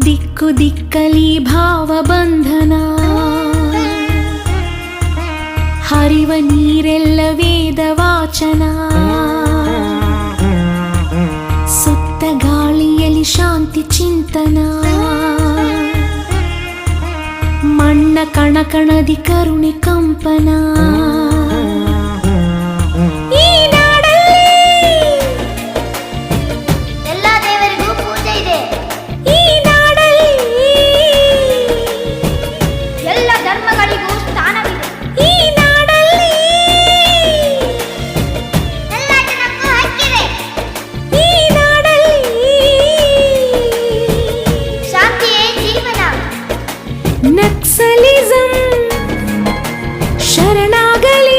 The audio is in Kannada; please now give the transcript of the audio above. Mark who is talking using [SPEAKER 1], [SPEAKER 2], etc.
[SPEAKER 1] ದಿಕ್ಕು ದಿಕ್ಕಲಿ ಭಾವಬಂಧನ, ಹರಿವ ನೀರೆಲ್ಲ ವೇದ ವಾಚನ, ಸುತ್ತ ಗಾಳಿಯಲ್ಲಿ ಶಾಂತಿ ಚಿಂತನ, ಮಣ್ಣ ಕಣಕಣದಿ ಕರುಣೆ ಕಂಪನ. ನಕ್ಸಲಿಸಂ ಶರಣಾಗಲಿ